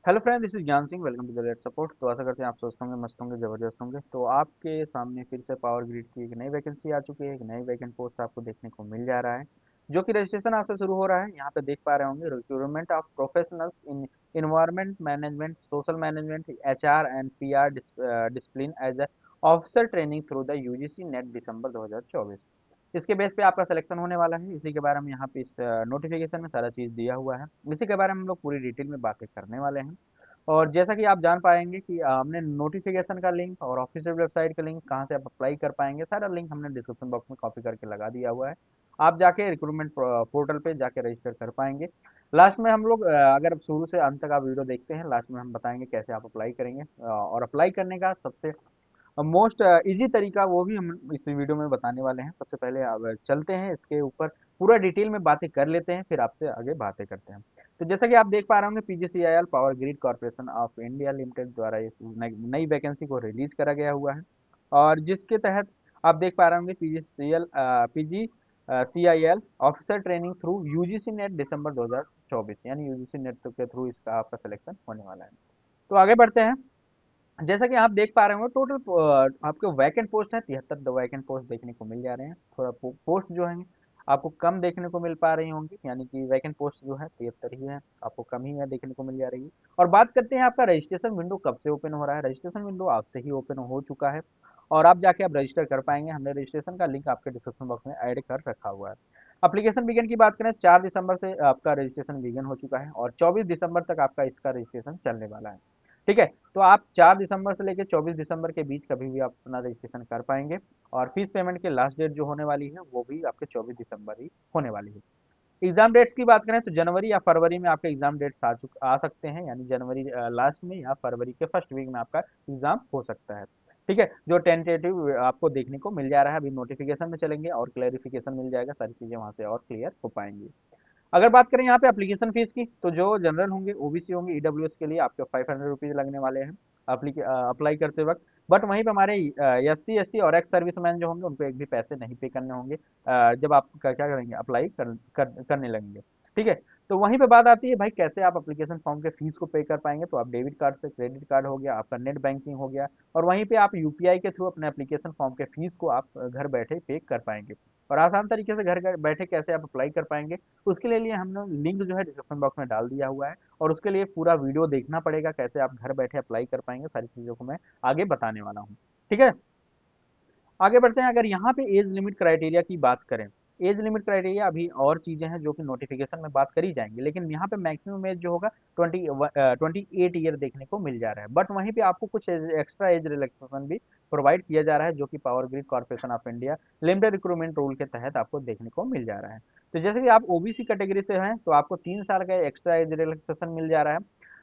Hello friend, this is Gyan Singh. Welcome to the let support. तो आशा करते हैं आप स्वस्थ होंगे, मस्त होंगे, जबरदस्त होंगे। तो आपके सामने फिर से पावर ग्रिड की एक नई वैकेंसी आ चुकी है। एक नई वैकेंट पोस्ट आपको देखने को मिल जा रहा है, जो कि रजिस्ट्रेशन आज से शुरू हो रहा है। यहाँ पे देख पा रहे होंगे, recruitment of professionals in environment management, social management, HR and PR discipline as a officer training through the UGC NET December 2024। इसके बेस पे आपका सिलेक्शन होने वाला है। इसी के बारे में यहाँ पे इस नोटिफिकेशन में सारा चीज़ दिया हुआ है। इसी के बारे में हम लोग पूरी डिटेल में बातें करने वाले हैं। और जैसा कि आप जान पाएंगे कि हमने नोटिफिकेशन का लिंक और ऑफिशियल वेबसाइट का लिंक कहाँ से आप अप्लाई कर पाएंगे, सारा लिंक हमने डिस्क्रिप्शन बॉक्स में कॉपी करके लगा दिया हुआ है। आप जाके रिक्रूटमेंट पोर्टल पे जाके रजिस्टर कर पाएंगे। लास्ट में हम लोग अगर शुरू से अंत तक आप वीडियो देखते हैं, लास्ट में हम बताएंगे कैसे आप अप्लाई करेंगे। और अप्लाई करने का सबसे मोस्ट इजी तरीका वो भी हम इस वीडियो में बताने वाले हैं। सबसे पहले अब चलते हैं इसके ऊपर, पूरा डिटेल में बातें कर लेते हैं, फिर आपसे आगे बातें करते हैं। तो जैसा कि आप देख पा रहे होंगे, PGCIL power grid corporation of India limited द्वारा एक नई वैकेंसी को रिलीज करा गया हुआ है। और जिसके तहत आप देख पा रहे होंगे PGCIL officer training through UGC NET December 2024, यानी यूजीसी नेट के थ्रू इसका आपका सिलेक्शन होने वाला है। तो आगे बढ़ते हैं। जैसा कि आप देख पा रहे होंगे, टोटल आपके वैकेंट पोस्ट है 73 वैकेंट पोस्ट देखने को मिल जा रहे हैं। थोड़ा पोस्ट जो है आपको कम देखने को मिल पा रही होंगी, यानी कि वैकेंट पोस्ट जो है 73 ही है, आपको कम ही है देखने को मिल जा रही है। और बात करते हैं आपका रजिस्ट्रेशन विंडो कब से ओपन हो रहा है। रजिस्ट्रेशन विंडो आज से ही ओपन हो चुका है और आप जाके आप रजिस्टर कर पाएंगे। हमने रजिस्ट्रेशन का लिंक आपके डिस्क्रिप्शन बॉक्स में ऐड कर रखा हुआ है। एप्लीकेशन बिगिन की बात करें, 4 दिसंबर से आपका रजिस्ट्रेशन बिगिन हो चुका है और 24 दिसंबर तक आपका इसका रजिस्ट्रेशन चलने वाला है। ठीक है, तो आप 4 दिसंबर से लेकर 24 दिसंबर के बीच कभी भी आप अपना रजिस्ट्रेशन कर पाएंगे। और फीस पेमेंट की लास्ट डेट जो होने वाली है वो भी आपके 24 दिसंबर ही होने वाली है। एग्जाम डेट्स की बात करें तो जनवरी या फरवरी में आपके एग्जाम डेट्स आ सकते हैं, यानी जनवरी लास्ट में या फरवरी के फर्स्ट वीक में आपका एग्जाम हो सकता है। ठीक है, जो टेंटेटिव आपको देखने को मिल जा रहा है। अभी नोटिफिकेशन में चलेंगे और क्लैरिफिकेशन मिल जाएगा, सारी चीजें वहां से और क्लियर हो पाएंगी। अगर बात करें यहाँ पे एप्लीकेशन फीस की, तो जो जनरल होंगे, ओबीसी होंगे, ईडब्ल्यूएस के लिए आपके 500 रुपीज लगने वाले हैं अप्लाई करते वक्त। बट वहीं पे हमारे एससी एसटी और एक्स सर्विसमैन जो होंगे उनको एक भी पैसे नहीं पे करने होंगे जब आप क्या करेंगे, अप्लाई करने लगेंगे। ठीक है, तो वहीं पे बात आती है भाई कैसे आप एप्लीकेशन फॉर्म के फीस को पे कर पाएंगे। तो आप डेबिट कार्ड से, क्रेडिट कार्ड हो गया, आपका नेट बैंकिंग हो गया, और वहीं पे आप यूपीआई के थ्रू अपने एप्लीकेशन फॉर्म के फीस को आप घर बैठे पे कर पाएंगे। और आसान तरीके से घर बैठे कैसे आप अप्लाई कर पाएंगे, उसके लिए हमने लिंक जो है डिस्क्रिप्शन बॉक्स में डाल दिया हुआ है। और उसके लिए पूरा वीडियो देखना पड़ेगा, कैसे आप घर बैठे अप्लाई कर पाएंगे, सारी चीज़ों को मैं आगे बताने वाला हूँ। ठीक है, आगे बढ़ते हैं। अगर यहाँ पे एज लिमिट क्राइटेरिया की बात करें, एज लिमिट क्राइटेरिया अभी और चीजें हैं जो कि नोटिफिकेशन में बात करी जाएंगी, लेकिन यहाँ पे मैक्सिमम एज जो होगा 28 ईयर देखने को मिल जा रहा है। बट वहीं पे आपको कुछ एक्स्ट्रा एज रिलैक्सेशन भी प्रोवाइड किया जा रहा है, जो कि power grid corporation of India limited recruitment rule के तहत आपको देखने को मिल जा रहा है। तो जैसे कि आप ओबीसी कैटेगरी से हैं तो आपको 3 साल का एक्स्ट्रा एज रिलैक्सेशन मिल जा रहा है।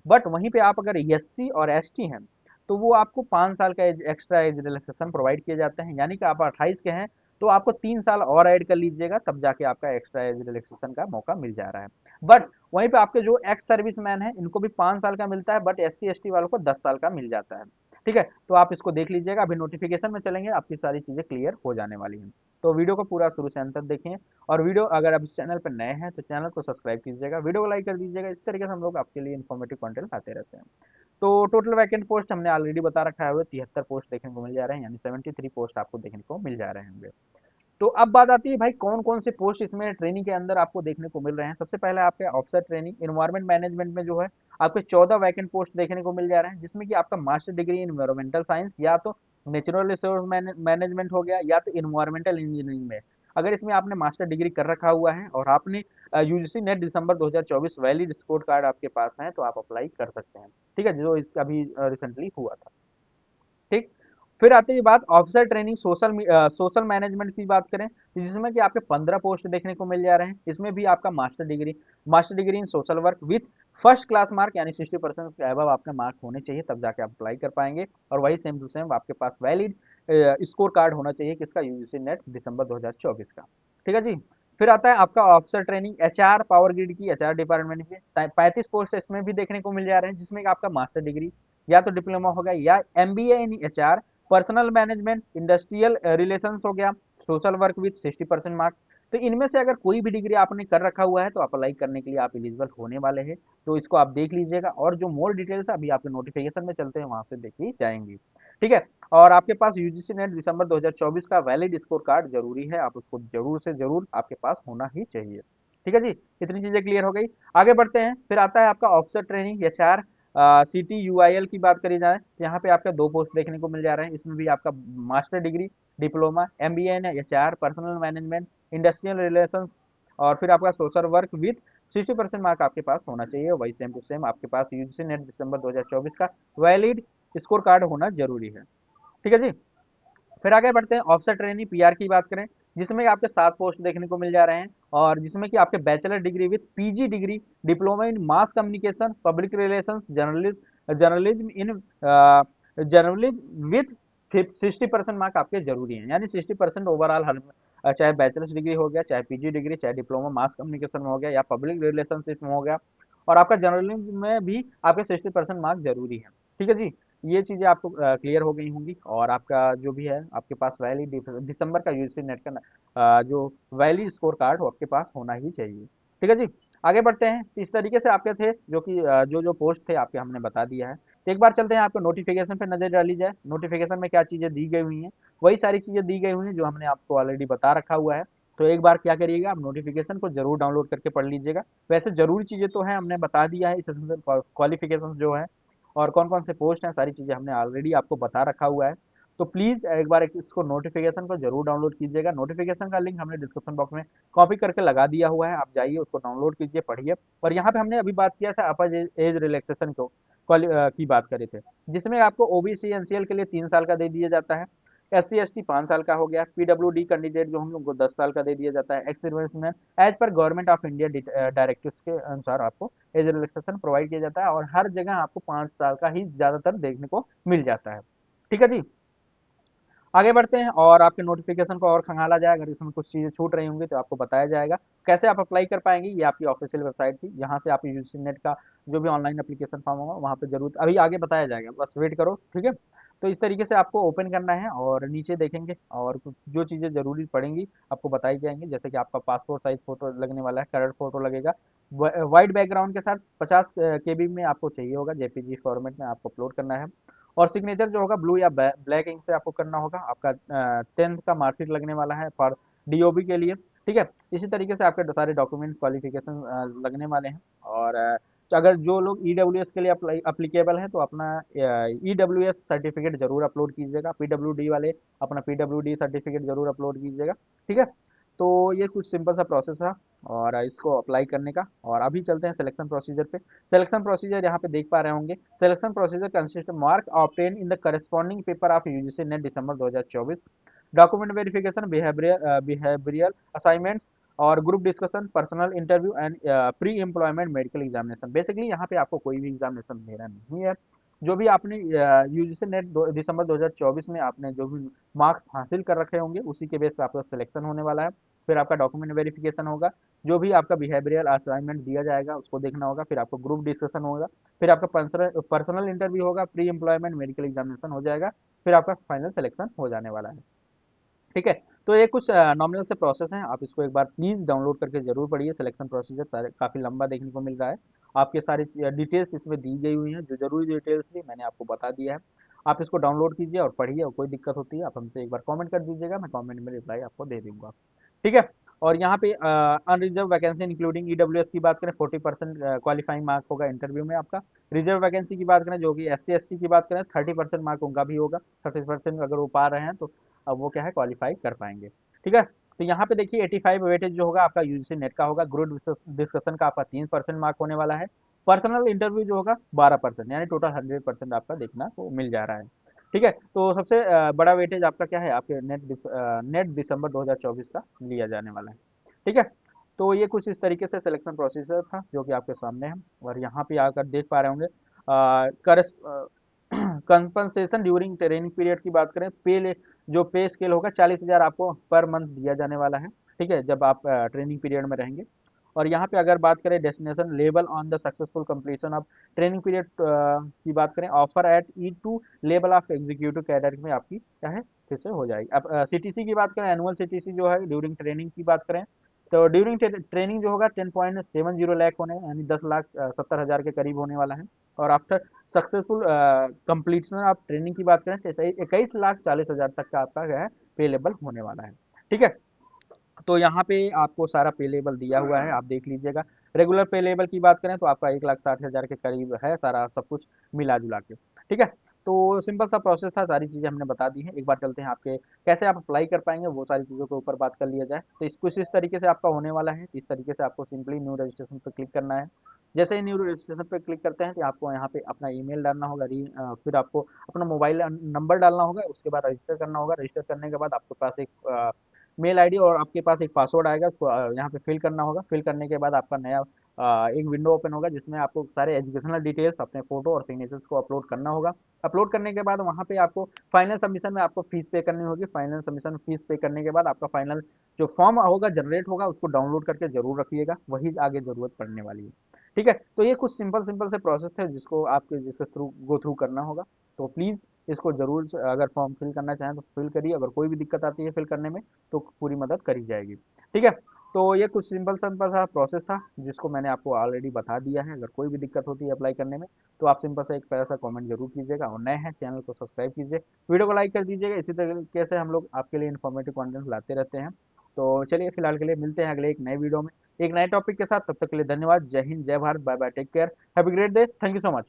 बट वहीं पे आप अगर एससी और एसटी हैं तो वो आपको 5 साल का एक्स्ट्रा एज रिलैक्सेशन प्रोवाइड किए जाते हैं, यानी कि आप 28 के हैं तो आपको 3 साल और ऐड कर लीजिएगा, तब जाके आपका एक्स्ट्रा एज रिलैक्सेशन का मौका मिल जा रहा है। बट वहीं पे आपके जो एक्स सर्विस मैन है इनको भी 5 साल का मिलता है, बट एससी एसटी वालों को 10 साल का मिल जाता है। ठीक है, तो आप इसको देख लीजिएगा। अभी नोटिफिकेशन में चलेंगे, आपकी सारी चीजें क्लियर हो जाने वाली हैं। तो वीडियो को पूरा शुरू से अंत तक देखें। और वीडियो अगर आप इस चैनल पर नए हैं तो चैनल को सब्सक्राइब कीजिएगा, वीडियो को लाइक कर दीजिएगा। इस तरीके से हम लोग आपके लिए इन्फॉर्मेटिव कंटेंट लाते रहते हैं। तो टोटल वैकेंट पोस्ट हमने ऑलरेडी बता रखा है, 73 पोस्ट देखने को मिल जा रहे हैं, यानी 73 पोस्ट आपको देखने को मिल जा रहे होंगे। तो अब बात आती है भाई कौन कौन से पोस्ट इसमें ट्रेनिंग के अंदर आपको देखने को मिल रहे हैं। सबसे पहले आपके ऑफिसर ट्रेनिंग इन्वायरमेंट मैनेजमेंट में जो है आपके 14 वैकेंट पोस्ट देखने को मिल जा रहे हैं, जिसमें कि आपका master degree in environmental science या तो नेचुरल रिसोर्स मैनेजमेंट हो गया या तो इन्वायरमेंटल इंजीनियरिंग में। अगर इसमें आपने मास्टर डिग्री कर रखा हुआ है और आपने UGC NET December 2024 valid score card आपके पास है तो आप अप्लाई कर सकते हैं। ठीक है, जो इसका भी रिसेंटली हुआ था। ठीक, फिर आती है बात ऑफिसर ट्रेनिंग सोशल मैनेजमेंट की बात करें, तो जिसमें कि आपके 15 पोस्ट देखने को मिल जा रहे हैं। इसमें भी आपका master degree in social work with first class mark, यानी 60% के अबव आपके मार्क होने चाहिए, तब जाके आप अप्लाई कर पाएंगे। और वही सेम टू सेम आपके पास वैलिड स्कोर कार्ड होना चाहिए, किसका, यूजीसी नेट दिसंबर 2024 का। ठीक है जी। फिर आता है आपका officer training HR power grid की, एचआर डिपार्टमेंट की 35 पोस्ट इसमें भी देखने को मिल जा रहे हैं, जिसमें कि आपका मास्टर डिग्री या तो डिप्लोमा हो गया या MBA in HR, personal management, industrial relations हो गया, सोशल वर्क विथ 60% मार्क, तो इनमें से अगर कोई भी डिग्री आपने कर रखा हुआ है तो अप्लाई करने के लिए आप एलिजिबल होने वाले हैं। तो इसको आप देख लीजिएगा, और जो मोर डिटेल्स है अभी आपके नोटिफिकेशन में चलते हैं वहां से देखी जाएंगी। ठीक है। और आपके पास यूजीसी नेट दिसंबर 2024 का वैलिड स्कोर कार्ड जरूरी है, आप उसको जरूर से जरूर आपके पास होना ही चाहिए। ठीक है जी, इतनी चीजें क्लियर हो गई। आगे बढ़ते हैं, फिर आता है आपका ऑफिसर ट्रेनिंग एचआर सीटी यूआईएल की बात करी जाए तो यहाँ पे आपका दो पोस्ट देखने को मिल जा रहे हैं। इसमें भी आपका master degree, diploma, MBA in HR, personal management, industrial relations, और फिर आपका सोशल वर्क विथ 60% मार्क आपके पास होना चाहिए। वही सेम टू सेम आपके पास यूजीसी नेट दिसंबर 2024 का वैलिड स्कोर कार्ड होना जरूरी है। ठीक है जी। फिर आगे बढ़ते हैं, ऑफिसर ट्रेनी पीआर की बात करें, जिसमें आपके 7 पोस्ट देखने को मिल जा रहे हैं, और जिसमें कि आपके bachelor degree with PG degree, diploma in mass communication, public relations, journalism in journalism with 60% mark आपके जरूरी हैं। यानी 60% ओवरऑल हर चाहे बैचलर्स डिग्री हो गया, चाहे पीजी डिग्री, चाहे डिप्लोमा मास कम्युनिकेशन में हो गया, या पब्लिक रिलेशनशिप में हो गया, और आपका जर्नलिज्म में भी आपके 60% मार्क जरूरी है। ठीक है जी। ये चीज़ें आपको क्लियर हो गई होंगी, और आपका जो भी है आपके पास वैलिड दिसंबर का यूजीसी नेट का जो वैलिड स्कोर कार्ड वो आपके पास होना ही चाहिए। ठीक है जी। आगे बढ़ते हैं, तो इस तरीके से आपके थे जो कि जो जो पोस्ट थे आपके हमने बता दिया है। तो एक बार चलते हैं आपको नोटिफिकेशन पे नजर डाली जाए, नोटिफिकेशन में क्या चीज़ें दी गई हुई हैं, वही सारी चीज़ें दी गई हुई हैं जो हमने आपको ऑलरेडी बता रखा हुआ है। तो एक बार क्या करिएगा, आप नोटिफिकेशन को जरूर डाउनलोड करके पढ़ लीजिएगा। वैसे जरूरी चीज़ें तो हैं, हमने बता दिया है, इस क्वालिफिकेशन जो है और कौन-कौन से पोस्ट हैं, सारी चीज़ें हमने ऑलरेडी आपको बता रखा हुआ है। तो प्लीज़ एक बार इसको नोटिफिकेशन को जरूर डाउनलोड कीजिएगा। नोटिफिकेशन का लिंक हमने डिस्क्रिप्शन बॉक्स में कॉपी करके लगा दिया हुआ है, आप जाइए उसको डाउनलोड कीजिए, पढ़िए। और यहाँ पे हमने अभी बात किया था अपर एज रिलैक्सेशन को की बात करे थे, जिसमें आपको ओबीसी एनसीएल के लिए 3 साल का दे दिया जाता है, एससी एसटी 5 साल का हो गया, पीडब्ल्यूडी कैंडिडेट जो होंगे उनको 10 साल का दे दिया जाता है, ex serviceman as per government of India directives के अनुसार आपको एज रिलैक्सेशन प्रोवाइड किया जाता है, और हर जगह आपको 5 साल का ही ज्यादातर देखने को मिल जाता है। ठीक है जी। आगे बढ़ते हैं, और आपके नोटिफिकेशन को और खंगाला जाए, अगर इसमें कुछ चीज़ें छूट रही होंगी तो आपको बताया जाएगा। कैसे आप अप्लाई कर पाएंगे, ये आपकी ऑफिशियल वेबसाइट थी, यहाँ से आप यूजीसी नेट का जो भी ऑनलाइन एप्लीकेशन फॉर्म होगा वहाँ पे जरूर अभी आगे बताया जाएगा, बस वेट करो। ठीक है। तो इस तरीके से आपको ओपन करना है, और नीचे देखेंगे और जो चीज़ें जरूरी पड़ेंगी आपको बताई जाएंगी, जैसे कि आपका पासपोर्ट साइज फोटो लगने वाला है, कलर फोटो लगेगा वाइट बैकग्राउंड के साथ, 50 KB में आपको चाहिए होगा, जेपीजी फॉर्मेट में आपको अपलोड करना है। और सिग्नेचर जो होगा ब्लू या ब्लैक इंक से आपको करना होगा। आपका 10th का मार्कशीट लगने वाला है फॉर डीओबी के लिए। ठीक है। इसी तरीके से आपके सारे डॉक्यूमेंट्स क्वालिफिकेशन लगने वाले हैं। और तो अगर जो लोग ईडब्ल्यूएस के लिए अप्लीकेबल हैं तो अपना ईडब्ल्यूएस सर्टिफिकेट जरूर अपलोड कीजिएगा, पीडब्ल्यूडी वाले अपना पीडब्ल्यूडी सर्टिफिकेट जरूर अपलोड कीजिएगा। ठीक है। तो ये कुछ सिंपल सा प्रोसेस है और इसको अप्लाई करने का। और अभी चलते हैं सिलेक्शन प्रोसीजर पे। सिलेक्शन प्रोसीजर यहाँ पे देख पा रहे होंगे, selection procedure consist mark obtain in the corresponding paper of UGC NET December 2024, document verification, behavioural assignments, और group discussion, personal interview and pre employment medical examination. Basically यहाँ पे आपको कोई भी एग्जामिनेशन देना नहीं है। जो भी आपने यूजीसी नेट दिसंबर 2024 में आपने जो भी मार्क्स हासिल कर रखे होंगे उसी के बेस पे आपका सिलेक्शन होने वाला है। फिर आपका डॉक्यूमेंट वेरिफिकेशन होगा, जो भी आपका बिहेवियरल असाइनमेंट दिया जाएगा उसको देखना होगा, फिर आपको ग्रुप डिस्कशन होगा, फिर आपका पर्सनल इंटरव्यू होगा, प्री एम्प्लॉयमेंट मेडिकल एग्जामिनेशन हो जाएगा, फिर आपका फाइनल सिलेक्शन हो जाने वाला है। ठीक है। तो ये कुछ नॉमिनल से प्रोसेस हैं, आप इसको एक बार प्लीज़ डाउनलोड करके जरूर पढ़िए। सिलेक्शन प्रोसीजर सारे काफ़ी लंबा देखने को मिल रहा है, आपके सारी डिटेल्स इसमें दी गई हुई हैं, जो जरूरी डिटेल्स थी मैंने आपको बता दिया है। आप इसको डाउनलोड कीजिए और पढ़िए, और कोई दिक्कत होती है आप हमसे एक बार कमेंट कर दीजिएगा, मैं कमेंट में रिप्लाई आपको दे दूंगा। ठीक है। और यहाँ पे अनरिजर्व वैकेंसी इंक्लूडिंग ईडब्ल्यूएस की बात करें 40% क्वालिफाइंग मार्क होगा इंटरव्यू में आपका। रिजर्व वैकेंसी की बात करें जो कि एससी एसटी की बात करें 30% मार्क उनका भी होगा। 30% अगर वो पा रहे हैं तो अब वो क्या है क्वालिफाई कर पाएंगे। ठीक है। तो यहाँ पे देखिए 85 वेटेज जो होगा आपका यूजीसी नेट का होगा, ग्रुप डिस्कशन का आपका 3% मार्क होने वाला है, पर्सनल इंटरव्यू जो होगा 12%, यानी टोटल 100% आपका देखना को मिल जा रहा है। ठीक है। तो सबसे बड़ा वेटेज आपका क्या है, आपके नेट दिसंबर 2024 का लिया जाने वाला है। ठीक है। तो ये कुछ इस तरीके से सिलेक्शन प्रोसीजर था जो कि आपके सामने है। और यहाँ पे आकर देख पा रहे होंगे कंपनसेशन ड्यूरिंग ट्रेनिंग पीरियड की बात करें, जो पे स्केल होगा 40,000 आपको पर मंथ दिया जाने वाला है। ठीक है, जब आप ट्रेनिंग पीरियड में रहेंगे। और यहाँ पे अगर बात करें destination level on the successful completion of training period की बात करें, offer eight E2 level of executive cadre में आपकी क्या है फिर से हो जाएगी। अब सीटीसी की बात करें, एनुअल सीटीसी जो है ड्यूरिंग ट्रेनिंग की बात करें तो ड्यूरिंग ट्रेनिंग जो होगा 10.70 लाख होने, यानी 10,70,000 के करीब होने वाला है। और after successful completion of training की बात करें तो 21,40,000 तक का आपका क्या है पे लेवल होने वाला है। ठीक है, तो यहाँ पे आपको सारा पे लेवल दिया हुआ है, आप देख लीजिएगा। रेगुलर पे लेवल की बात करें तो आपका 1,60,000 के करीब है सारा सब कुछ मिला जुला के। ठीक है, तो सिंपल सा प्रोसेस था, सारी चीज़ें हमने बता दी हैं। एक बार चलते हैं आपके कैसे आप अप्लाई कर पाएंगे, वो सारी चीज़ों के ऊपर बात कर लिया जाए। तो इस कुछ इस तरीके से आपका होने वाला है। इस तरीके से आपको सिंपली न्यू रजिस्ट्रेशन पर क्लिक करना है। जैसे ही न्यू रजिस्ट्रेशन पर क्लिक करते हैं तो आपको यहाँ पे अपना ईमेल डालना होगा, फिर आपको अपना मोबाइल नंबर डालना होगा, उसके बाद रजिस्टर करना होगा। रजिस्टर करने के बाद आपके पास एक मेल आईडी और आपके पास एक पासवर्ड आएगा, उसको यहाँ पे फिल करना होगा। फिल करने के बाद आपका नया एक विंडो ओपन होगा, जिसमें आपको सारे एजुकेशनल डिटेल्स, अपने फोटो और सिग्नेचर्स को अपलोड करना होगा। अपलोड करने के बाद वहाँ पे आपको फाइनल सबमिशन में आपको फीस पे करनी होगी। फाइनल सबमिशन फीस पे करने के बाद आपका फाइनल जो फॉर्म होगा जनरेट होगा, उसको डाउनलोड करके जरूर रखिएगा, वही आगे जरूरत पड़ने वाली है। ठीक है, तो ये कुछ सिंपल सिंपल से प्रोसेस है जिसको आपके जिसके थ्रू गो थ्रू करना होगा। तो प्लीज़ इसको जरूर अगर फॉर्म फिल करना चाहें तो फिल करिए। अगर कोई भी दिक्कत आती है फिल करने में तो पूरी मदद करी जाएगी। ठीक है, तो ये कुछ सिंपल सिंपल सा प्रोसेस था जिसको मैंने आपको ऑलरेडी बता दिया है। अगर कोई भी दिक्कत होती है अप्लाई करने में तो आप सिंपल सा एक प्यारा सा कमेंट जरूर कीजिएगा, और नए हैं चैनल को सब्सक्राइब कीजिए, वीडियो को लाइक कर दीजिएगा। इसी तरीके से हम लोग आपके लिए इन्फॉर्मेटिव कंटेंट लाते रहते हैं। तो चलिए फिलहाल के लिए मिलते हैं अगले एक नए वीडियो में एक नए टॉपिक के साथ। तब तक के लिए धन्यवाद। जय हिंद, जय Bharat, bye bye, take care, have a great day, thank you so much.